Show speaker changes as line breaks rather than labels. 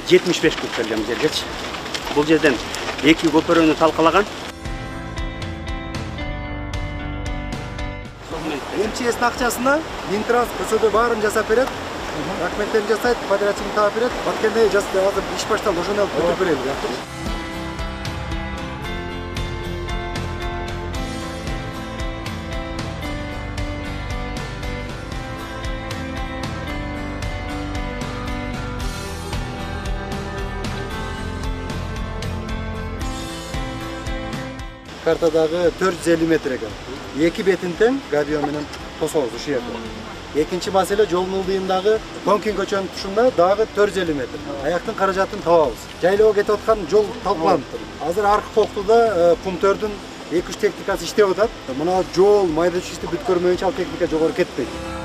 75 күн келген жергечи. Бул жерден 2 көпөрөнү талкалаган.
МЧС'nin акчасына Минтранс КСД баарын жасап берет. Документтерин жасайт, подрядчигин таап берет. Баткенде азыр иш башталды, ошону алып бүтүп берели. Картадагы 450 метр экен. Эки бетин тең габио менен тособуз ушул жерде. Экинчи маселе жолдун ылдыйындагы Тонкин көчөнүн тушунда дагы 450 метр. Аяктын каражатын табабыз. Жайлоого кетип аткан жол талкаланып тур. Азыр аркы коктуда пунктөрдүн 2-3 техникасы иштеп атат. Мына жол майда чишти бүт көрмөйүнчө ал техника жогору кетпейт.